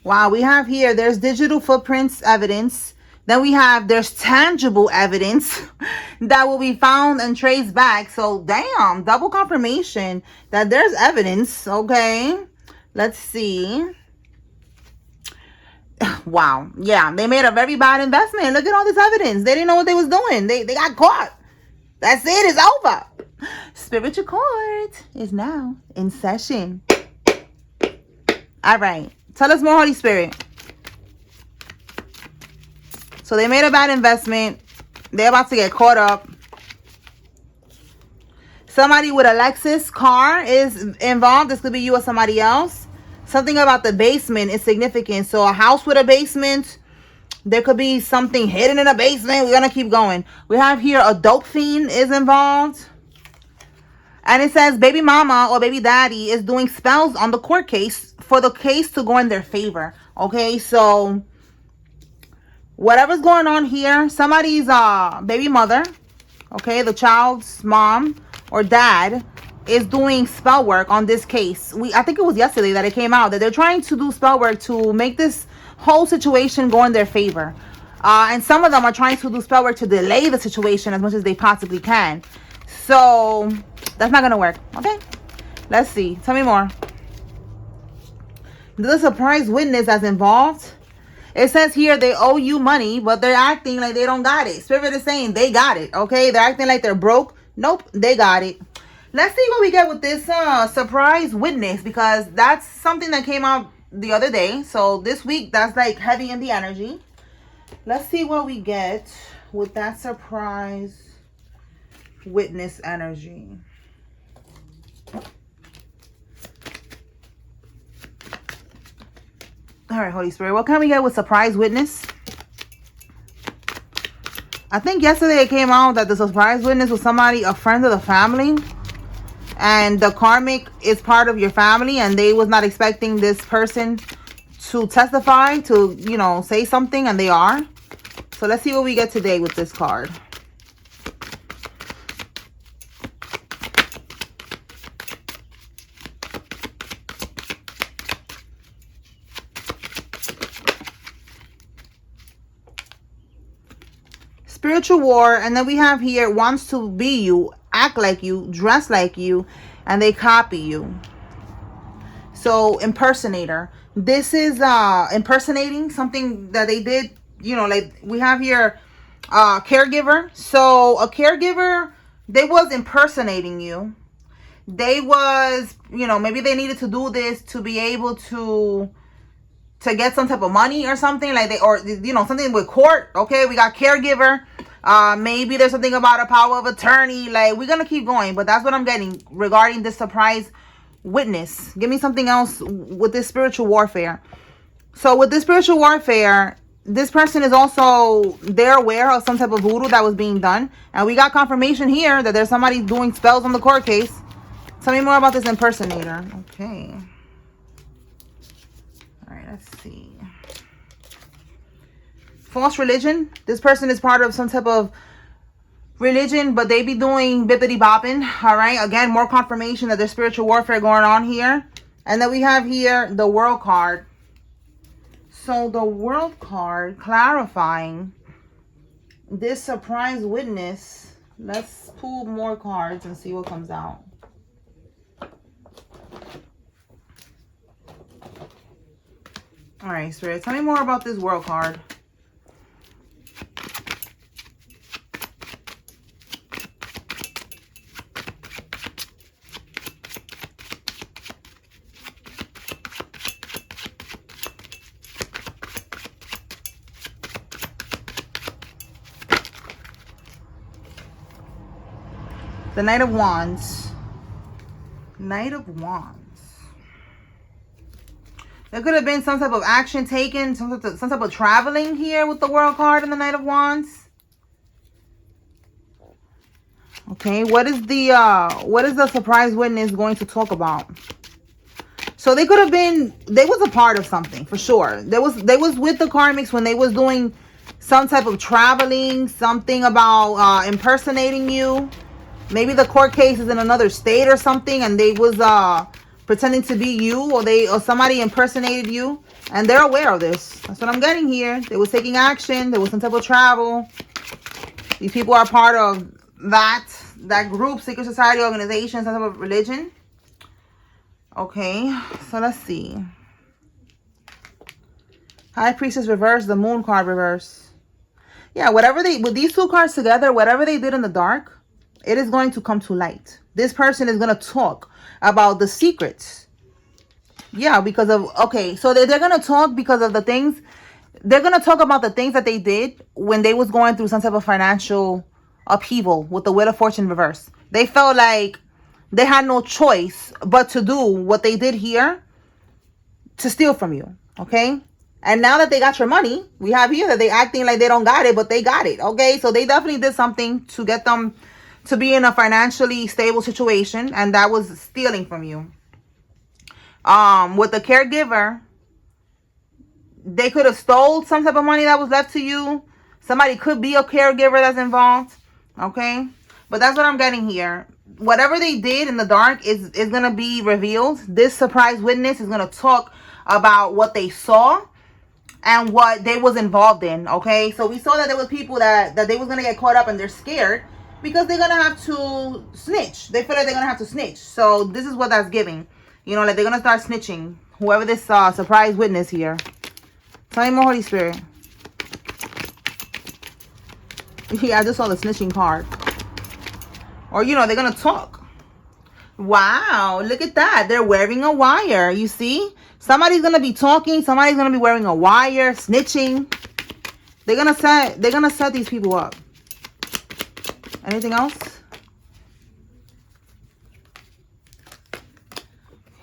Wow, we have here, there's digital footprints evidence. Then we have, there's tangible evidence that will be found and traced back. So, damn, double confirmation that there's evidence. Okay, let's see. Wow, yeah, they made a very bad investment. Look at all this evidence. They didn't know what they was doing. They got caught. That's it. It's over. Spiritual court is now in session. All right. Tell us more, Holy Spirit. So they made a bad investment. They're about to get caught up. Somebody with a Lexus car is involved. This could be you or somebody else. Something about the basement is significant. So a house with a basement. There could be something hidden in a basement. We're going to keep going. We have here a dope fiend is involved. And it says baby mama or baby daddy is doing spells on the court case for the case to go in their favor. Okay, so whatever's going on here, somebody's baby mother, okay, the child's mom or dad is doing spell work on this case. I think it was yesterday that it came out that they're trying to do spell work to make this whole situation go in their favor. And some of them are trying to do spell work to delay the situation as much as they possibly can. So that's not gonna work. Okay, let's see. Tell me more. The surprise witness that's involved. It says here they owe you money, but they're acting like they don't got it. Spirit is saying they got it. Okay, they're acting like they're broke. Nope, they got it. Let's see what we get with this surprise witness, because that's something that came out the other day. So this week, that's like heavy in the energy. Let's see what we get with that surprise witness energy. All right, Holy Spirit, what can we get with surprise witness? I think yesterday it came out that the surprise witness was somebody, a friend of the family, and the karmic is part of your family, and they was not expecting this person to testify, to, you know, say something, and they are. So let's see what we get today with this card. Spiritual war, and then we have here wants to be you, act like you, dress like you, and they copy you. So impersonator. This is impersonating something that they did, you know, like we have here caregiver. So a caregiver, they was impersonating you. They was, you know, maybe they needed to do this to be able to get some type of money or something, like they, or, you know, something with court. Okay, we got caregiver. Maybe there's something about a power of attorney. Like, we're gonna keep going, but that's what I'm getting regarding this surprise witness. Give me something else with this spiritual warfare. So with this spiritual warfare, this person is also, they're aware of some type of voodoo that was being done, and we got confirmation here that there's somebody doing spells on the court case. Tell me more about this impersonator. Okay. All right, let's see. False religion. This person is part of some type of religion, but they be doing bippity bopping. All right, again, more confirmation that there's spiritual warfare going on here. And then we have here the world card. So the world card clarifying this surprise witness. Let's pull more cards and see what comes out. All right, Spirit, tell me more about this world card. The Knight of Wands. Knight of Wands. There could have been some type of action taken, some type of traveling here with the World card and the Knight of Wands. Okay, what is the surprise witness going to talk about? So they could have been, they was a part of something for sure. They was with the karmics when they was doing some type of traveling, something about impersonating you. Maybe the court case is in another state or something, and they was pretending to be you, or somebody impersonated you, and they're aware of this. That's what I'm getting here. They was taking action. There was some type of travel. These people are part of that group, secret society, organization, some type of religion. Okay, so let's see. High Priestess reverse, the Moon card reverse. Yeah, with these two cards together, whatever they did in the dark, it is going to come to light. This person is going to talk about the secrets. Yeah, because of, okay, so they're going to talk because of the things, they're going to talk about the things that they did when they was going through some type of financial upheaval with the Wheel of Fortune reverse. They felt like they had no choice but to do what they did here to steal from you, okay? And now that they got your money, we have here that they acting like they don't got it, but they got it, okay? So they definitely did something to get them to be in a financially stable situation, and that was stealing from you. With the caregiver, they could have stole some type of money that was left to you. Somebody could be a caregiver that's involved, okay? But that's what I'm getting here. Whatever they did in the dark is going to be revealed. This surprise witness is going to talk about what they saw and what they was involved in, okay? So we saw that there was people that they was going to get caught up, and they're scared because they're going to have to snitch. They feel like they're going to have to snitch. So this is what that's giving. You know, like they're going to start snitching. Whoever this surprise witness here. Tell me more, Holy Spirit. Yeah, I just saw the snitching card. Or, you know, they're going to talk. Wow, look at that. They're wearing a wire. You see? Somebody's going to be talking. Somebody's going to be wearing a wire, snitching. They're going to set these people up. Anything else?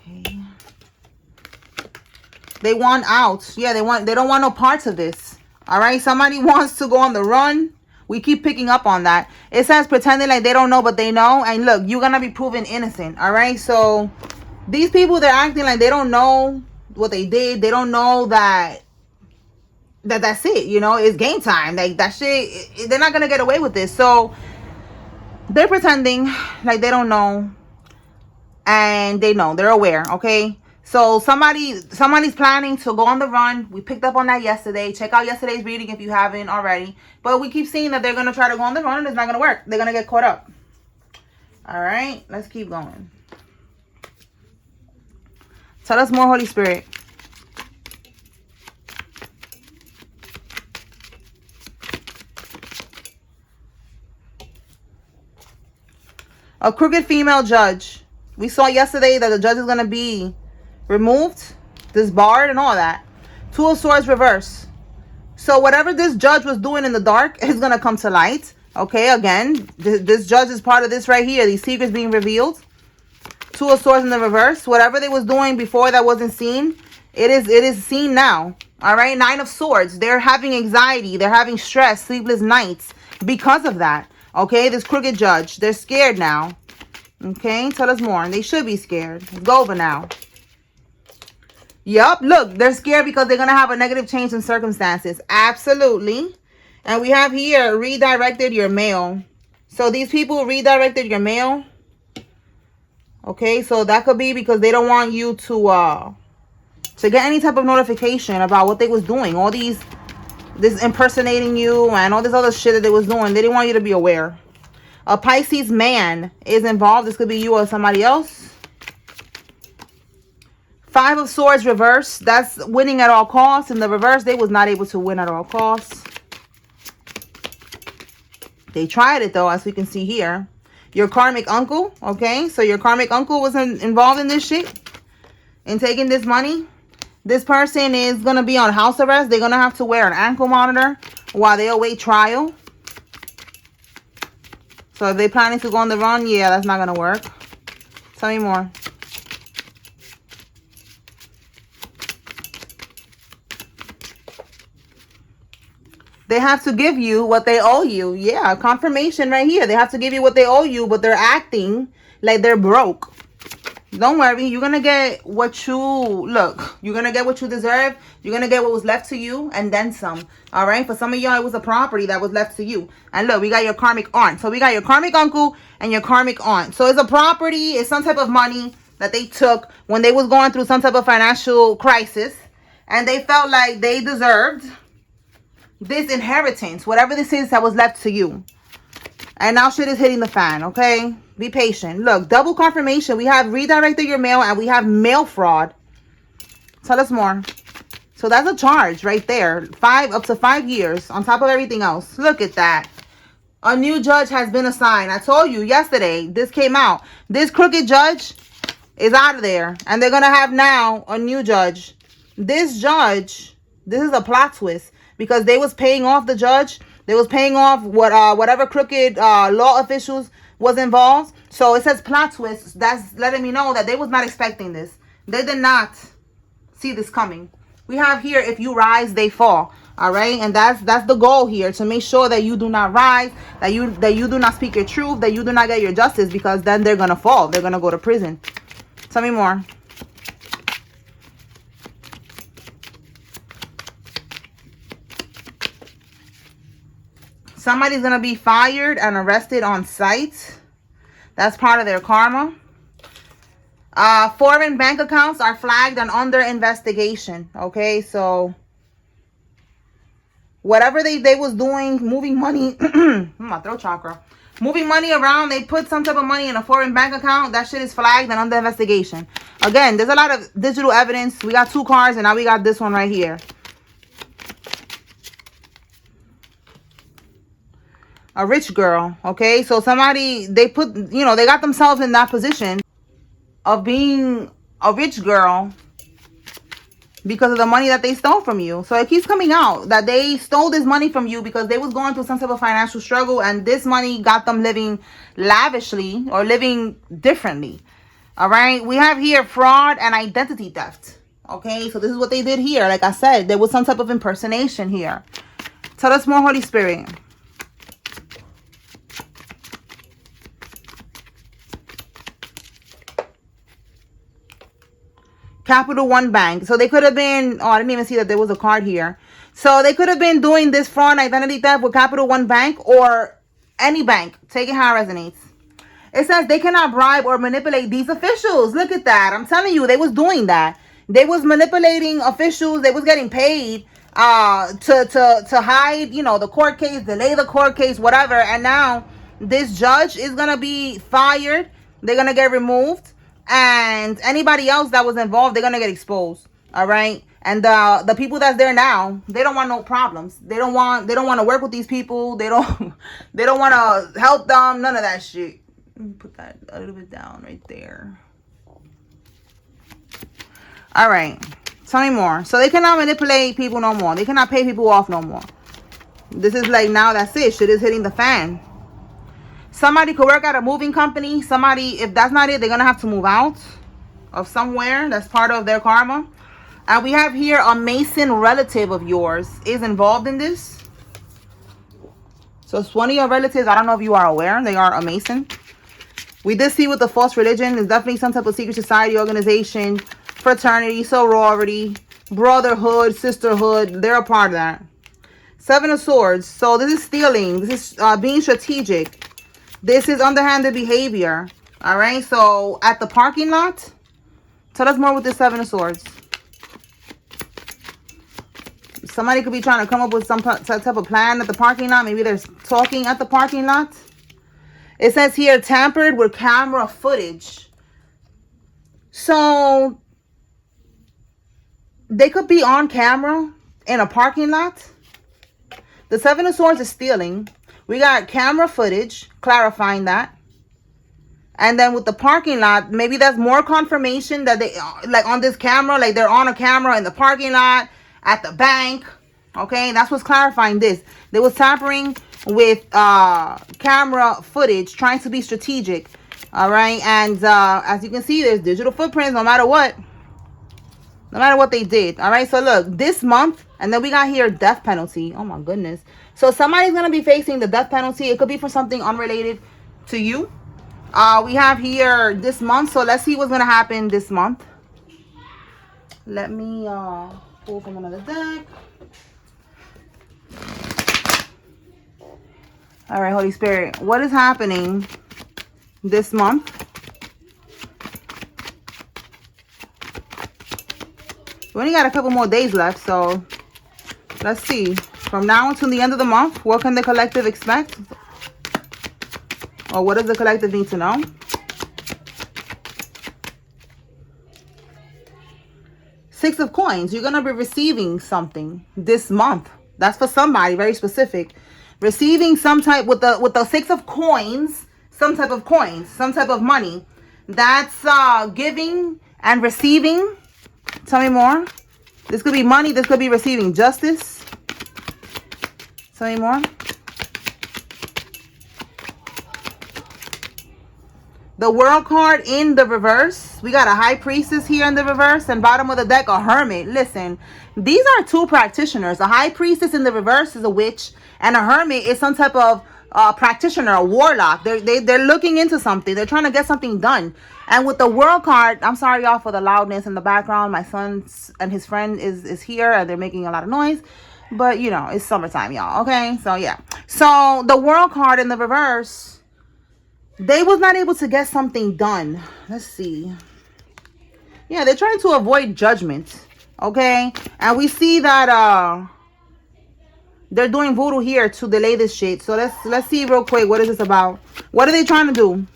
Okay. They want out. Yeah, they don't want no parts of this. All right? Somebody wants to go on the run. We keep picking up on that. It says pretending like they don't know, but they know. And look, you're going to be proven innocent. All right? So these people, they're acting like they don't know what they did. They don't know that's it. You know, it's game time. Like that shit, they're not going to get away with this. So they're pretending like they don't know. And they know. They're aware. Okay? So somebody's planning to go on the run. We picked up on that yesterday. Check out yesterday's reading if you haven't already. But we keep seeing that they're going to try to go on the run, and it's not going to work. They're going to get caught up. All right. Let's keep going. Tell us more, Holy Spirit. A crooked female judge. We saw yesterday that the judge is going to be removed, disbarred, and all that. Two of Swords reverse. So whatever this judge was doing in the dark is going to come to light. Okay, again, this judge is part of this right here. These secrets being revealed. Two of Swords in the reverse. Whatever they was doing before that wasn't seen, it is seen now. All right, Nine of Swords. They're having anxiety. They're having stress, sleepless nights because of that. Okay, this crooked judge. They're scared now. Okay, tell us more. And they should be scared. It's over now. Yup, look, they're scared because they're going to have a negative change in circumstances. Absolutely. And we have here, redirected your mail. So these people redirected your mail. Okay, so that could be because they don't want you to get any type of notification about what they was doing. All this impersonating you and all this other shit that they was doing. They didn't want you to be aware. A Pisces man is involved. This could be you or somebody else. Five of Swords reverse. That's winning at all costs. In the reverse, they was not able to win at all costs. They tried it, though, as we can see here. Your karmic uncle, okay? So your karmic uncle was involved in this shit. In taking this money. This person is going to be on house arrest. They're going to have to wear an ankle monitor while they await trial. So if they're planning to go on the run, yeah, that's not going to work. Tell me more. They have to give you what they owe you. Yeah, confirmation right here. They have to give you what they owe you, but they're acting like they're broke. Don't worry. You're going to get what you... Look, you're going to get what you deserve. You're going to get what was left to you and then some. All right? For some of y'all, it was a property that was left to you. And look, we got your karmic aunt. So we got your karmic uncle and your karmic aunt. So it's a property. It's some type of money that they took when they was going through some type of financial crisis, and they felt like they deserved this inheritance, whatever this is that was left to you. And now shit is hitting the fan, okay? Be patient. Look, double confirmation. We have redirected your mail, and we have mail fraud. Tell us more. So that's a charge right there. Up to 5 years on top of everything else. Look at that. A new judge has been assigned. I told you yesterday, this came out. This crooked judge is out of there. And they're going to have now a new judge. This judge, this is a plot twist. Because they was paying off the judge. They was paying off whatever crooked law officials was involved. So it says plot twist. That's letting me know that they was not expecting this. They did not see this coming. We have here, if you rise, they fall. All right, and that's the goal here, to make sure that you do not rise, that you do not speak your truth, that you do not get your justice, because then they're gonna fall. They're gonna go to prison. Tell me more. Somebody's gonna be fired and arrested on site. That's part of their karma. Foreign bank accounts are flagged and under investigation. Okay, so whatever they was doing, moving money, my throat chakra, moving money around, they put some type of money in a foreign bank account, that shit is flagged and under investigation. Again, there's a lot of digital evidence. We got 2 cards, and now we got this one right here. A rich girl, okay? So somebody, they put, you know, they got themselves in that position of being a rich girl because of the money that they stole from you. So it keeps coming out that they stole this money from you because they was going through some type of financial struggle, and this money got them living lavishly or living differently. All right, we have here fraud and identity theft. Okay, so this is what they did here. Like I said, there was some type of impersonation here. Tell us more, Holy Spirit. Capital One Bank. So they could have been, I didn't even see that there was a card here. So they could have been doing this fraud and identity theft with Capital One Bank or any bank. Take it how it resonates. It says they cannot bribe or manipulate these officials. Look at that. I'm telling you, they was doing that. They was manipulating officials. They was getting paid to hide, you know, the court case, delay the court case, whatever. And now this judge is going to be fired. They're going to get removed. And anybody else that was involved, they're gonna get exposed. All right. And the people that's there now, they don't want no problems. They don't want to work with these people. They don't want to help them. None of that shit. Let me put that a little bit down right there. All right. Tell me more. So they cannot manipulate people no more. They cannot pay people off no more. This is like, now that's it. Shit is hitting the fan. Somebody could work at a moving company. Somebody, if that's not it, they're going to have to move out of somewhere. That's part of their karma. And we have here a Mason relative of yours is involved in this. So it's one of your relatives. I don't know if you are aware. They are a Mason. We did see with the false religion. It's definitely some type of secret society, organization, fraternity, sorority, brotherhood, sisterhood. They're a part of that. 7 of Swords. So this is stealing. This is being strategic. This is underhanded behavior. All right. So at the parking lot, tell us more with this 7 of Swords. Somebody could be trying to come up with some type of plan at the parking lot. Maybe they're talking at the parking lot. It says here, tampered with camera footage. So they could be on camera in a parking lot. The 7 of Swords is stealing. We got camera footage clarifying that. And then with the parking lot, maybe that's more confirmation that they, like on this camera, like they're on a camera in the parking lot, at the bank. Okay, that's what's clarifying this. They was tampering with camera footage, trying to be strategic. All right, and as you can see, there's digital footprints no matter what. No matter what they did. All right, so look, this month, and then we got here death penalty. Oh my goodness. So somebody's going to be facing the death penalty. It could be for something unrelated to you. We have here this month. So let's see what's going to happen this month. Let me pull from another deck. All right, Holy Spirit. What is happening this month We only got a couple more days left, so let's see. From now until the end of the month, what can the collective expect? Or what does the collective need to know? Six of Coins. You're going to be receiving something this month. That's for somebody, very specific. Receiving some type, with the Six of Coins, some type of coins, some type of money. That's giving and receiving. Tell me more. This could be money. This could be receiving justice. Tell me more. The World card in the reverse. We got a High Priestess here in the reverse. And bottom of the deck, a Hermit. Listen, these are two practitioners. A High Priestess in the reverse is a witch. And a Hermit is some type of practitioner, a warlock. They're looking into something. They're trying to get something done. And with the World card, I'm sorry, y'all, for the loudness in the background. My son and his friend is here. And they're making a lot of noise. But, you know, it's summertime, y'all. Okay? So, yeah. So, the World card in the reverse... They was not able to get something done. Let's see. Yeah, they're trying to avoid judgment. Okay? And we see that they're doing voodoo here to delay this shit. So let's see real quick. What is this about? What are they trying to do?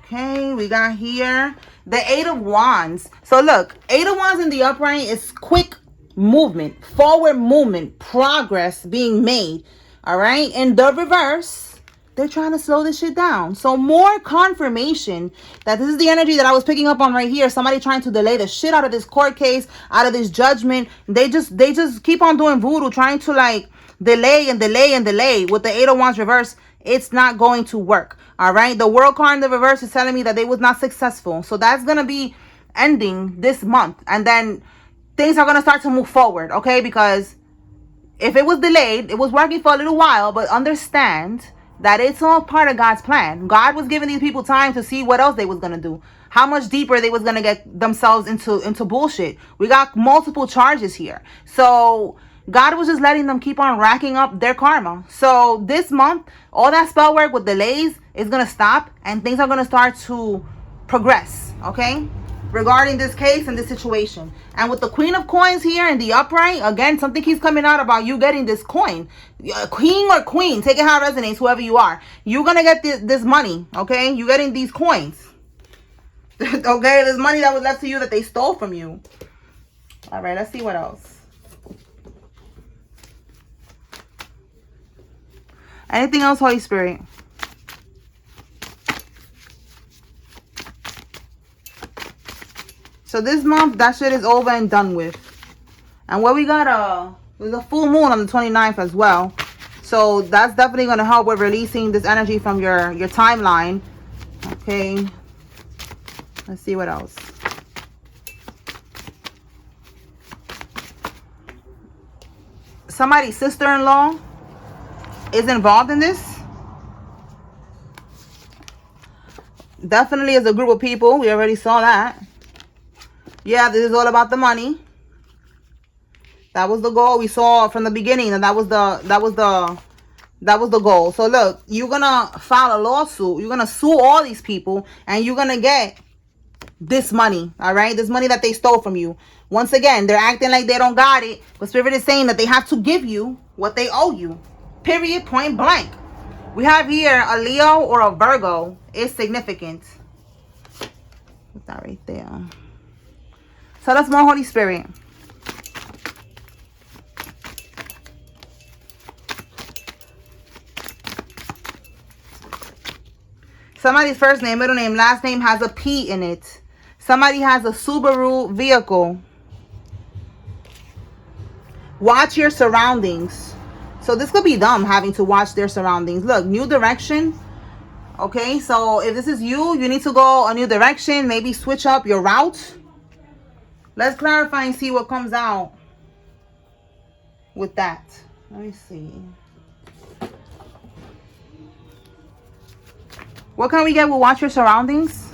Okay, we got here the Eight of Wands. So look, Eight of Wands in the upright is quick movement, forward movement, progress being made. All right, in the reverse, they're trying to slow this shit down. So more confirmation that this is the energy that I was picking up on right here. Somebody trying to delay the shit out of this court case, out of this judgment. They just keep on doing voodoo, trying to like delay and delay and delay. With the Eight of Wands reverse, it's not going to work. All right, the World card in the reverse is telling me that they was not successful. So that's gonna be ending this month, and then things are going to start to move forward, okay? Because if it was delayed, it was working for a little while, but understand that it's all part of God's plan. God was giving these people time to see what else they was going to do. How much deeper they was going to get themselves into bullshit. We got multiple charges here. So God was just letting them keep on racking up their karma. So this month, all that spell work with delays is going to stop, and things are going to start to progress, okay? Regarding this case and this situation. And with the Queen of Coins here in the upright, again, something keeps coming out about you getting this coin. King or queen, take it how it resonates, whoever you are. You're going to get this money, okay? You're getting these coins. Okay, there's money that was left to you that they stole from you. All right, let's see what else. Anything else, Holy Spirit? So this month, that shit is over and done with. And what we got, there's a full moon on the 29th as well. So that's definitely going to help with releasing this energy from your timeline. Okay. Let's see what else. Somebody's sister-in-law is involved in this. Definitely as a group of people. We already saw that. Yeah, this is all about the money. That was the goal we saw from the beginning, and that was the goal. So look, you're gonna file a lawsuit. You're gonna sue all these people, and you're gonna get this money. All right, this money that they stole from you. Once again, they're acting like they don't got it, but Spirit is saying that they have to give you what they owe you. Period. Point blank. We have here a Leo or a Virgo is significant. Put that right there. So that's more, Holy Spirit. Somebody's first name, middle name, last name has a P in it. Somebody has a Subaru vehicle. Watch your surroundings. So this could be them having to watch their surroundings. Look, new direction. Okay, so if this is you, you need to go a new direction. Maybe switch up your route. Let's clarify and see what comes out with that. Let me see. What can we get with watch your surroundings?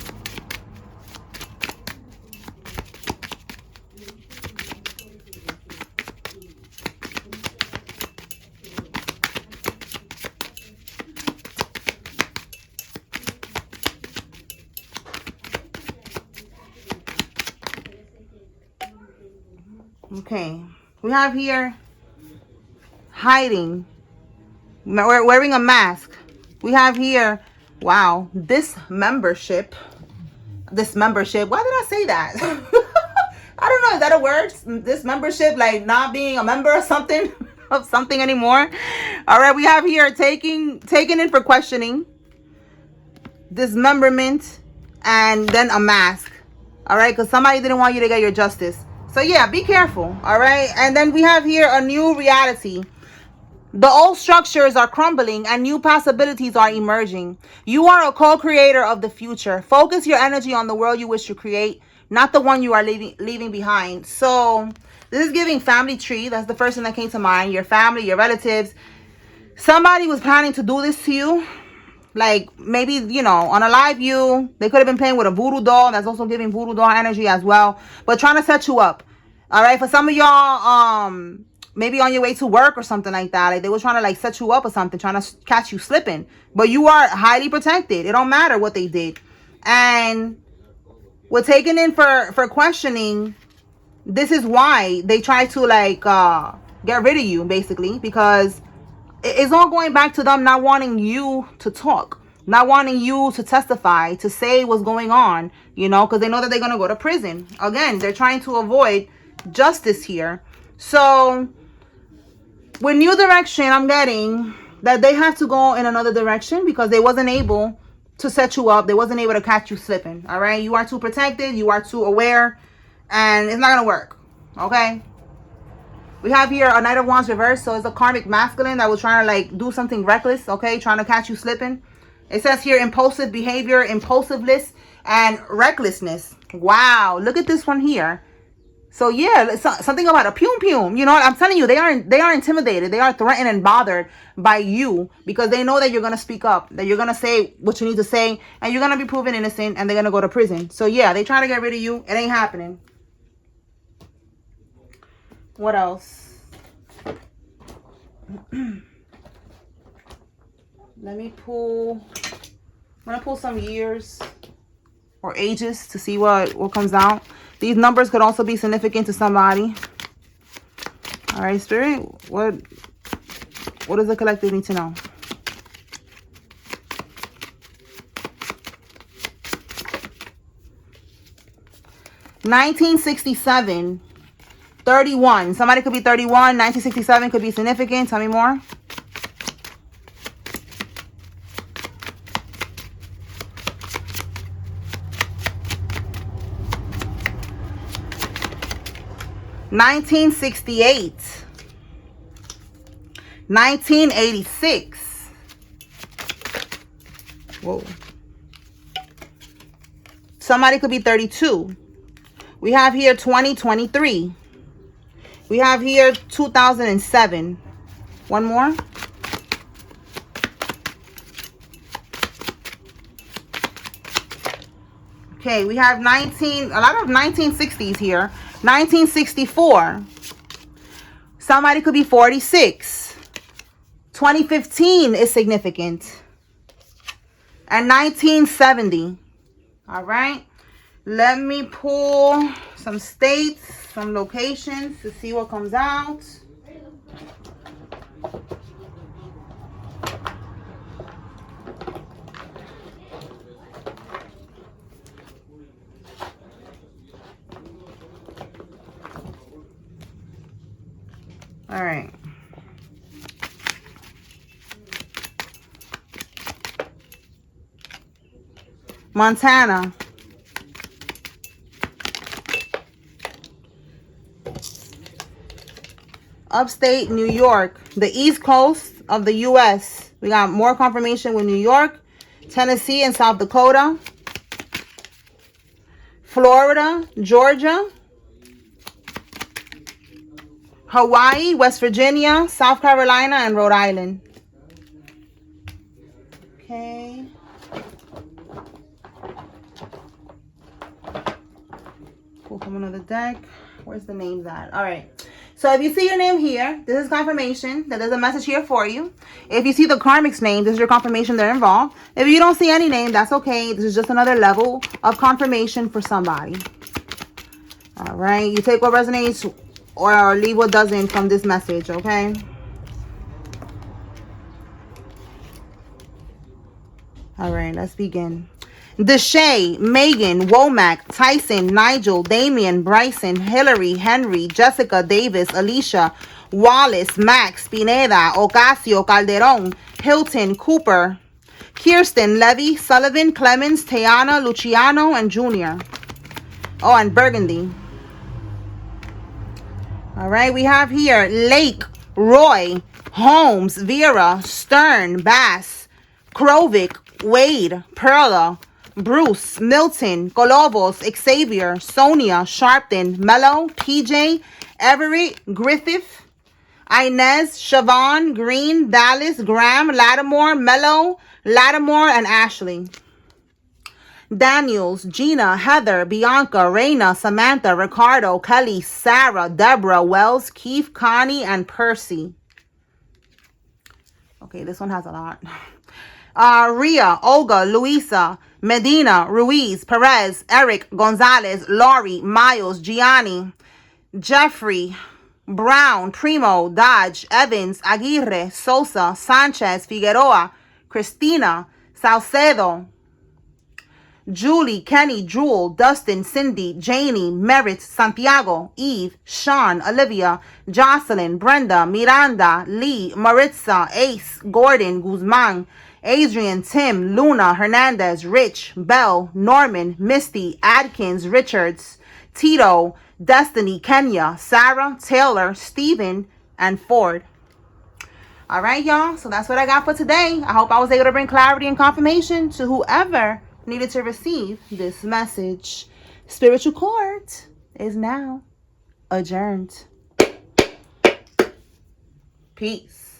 Okay. We have here hiding. We're wearing a mask. We have here, wow, this membership. This membership. Why did I say that? I don't know. Is that a word? This membership, like not being a member of something, of something anymore. All right. We have here taking in for questioning, dismemberment, and then a mask. All right. Because somebody didn't want you to get your justice. So yeah, be careful. All right. And then we have here a new reality. The old structures are crumbling and new possibilities are emerging. You are a co-creator of the future. Focus your energy on the world you wish to create, not the one you are leaving behind. So this is giving family tree. That's the first thing that came to mind. Your family, your relatives. Somebody was planning to do this to you. Like maybe, you know, unalive you. They could have been playing with a voodoo doll. That's also giving voodoo doll energy as well. But trying to set you up. All right. For some of y'all, maybe on your way to work or something like that. Like they were trying to like set you up or something, trying to catch you slipping. But you are highly protected. It don't matter what they did. And we're taken in for questioning. This is why they try to like get rid of you, basically, because it's all going back to them not wanting you to talk, not wanting you to testify, to say what's going on, you know, because they know that they're going to go to prison. Again, they're trying to avoid justice here. So with new direction, I'm getting that they have to go in another direction because they wasn't able to set you up. They wasn't able to catch you slipping. All right. You are too protected. You are too aware, and it's not going to work. Okay. We have here a Knight of Wands reverse. So it's a karmic masculine that was trying to like do something reckless. Okay. Trying to catch you slipping. It says here impulsive behavior, impulsiveness, and recklessness. Wow. Look at this one here. So yeah, something about a pium. You know what I'm telling you? They are intimidated. They are threatened and bothered by you because they know that you're gonna speak up, that you're gonna say what you need to say, and you're gonna be proven innocent, and they're gonna go to prison. So yeah, they trying to get rid of you. It ain't happening. What else? Let me pull. I'm gonna pull some years or ages to see what comes out. These numbers could also be significant to somebody. All right, Spirit, what does the collective need to know? (1967) 31. Somebody could be 31. 1967 could be significant. Tell me more. (1968) 1986. Whoa. Somebody could be 32. We have here 2023. We have here 2007. One more. Okay, we have a lot of 1960s here. 1964. Somebody could be 46. 2015 is significant. And 1970. All right. Let me pull some states, some locations to see what comes out. All right. Montana. Upstate New York. The East Coast of the U.S. We got more confirmation with New York, Tennessee, and South Dakota. Florida, Georgia. Hawaii, West Virginia, South Carolina, and Rhode Island. Okay. Pull from another deck. Where's the names at? All right. So if you see your name here, this is confirmation that there's a message here for you. If you see the karmic's name, this is your confirmation they're involved. If you don't see any name, that's okay. This is just another level of confirmation for somebody. All right. You take what resonates or leave what doesn't from this message, okay? All right, let's begin. Deshay, Megan, Womack, Tyson, Nigel, Damian, Bryson, Hillary, Henry, Jessica, Davis, Alicia, Wallace, Max, Pineda, Ocasio, Calderon, Hilton, Cooper, Kirsten, Levy, Sullivan, Clemens, Tayana, Luciano, and Junior. Oh, and Burgundy. All right, we have here Lake, Roy, Holmes, Vera, Stern, Bass, Krovic, Wade, Perla, Bruce, Milton, Golovos, Xavier, Sonia, Sharpton, Mello, PJ, Everett, Griffith, Inez, Siobhan, Green, Dallas, Graham, Lattimore, Mello, Lattimore, and Ashley. Daniels, Gina, Heather, Bianca, Raina, Samantha, Ricardo, Kelly, Sarah, Deborah, Wells, Keith, Connie, and Percy. Okay, this one has a lot. Ria, Olga, Luisa, Medina, Ruiz, Perez, Eric, Gonzalez, Laurie, Miles, Gianni, Jeffrey, Brown, Primo, Dodge, Evans, Aguirre, Sosa, Sanchez, Figueroa, Christina, Salcedo, Julie, Kenny, Jewel, Dustin, Cindy, Janie, Merritt, Santiago, Eve, Sean, Olivia, Jocelyn, Brenda, Miranda, Lee, Maritza, Ace, Gordon, Guzman, Adrian, Tim, Luna, Hernandez, Rich, Bell, Norman, Misty, Adkins, Richards, Tito, Destiny, Kenya, Sarah, Taylor, Stephen, and Ford. All right, y'all. So that's what I got for today. I hope I was able to bring clarity and confirmation to whoever needed to receive this message. Spiritual court is now adjourned. Peace.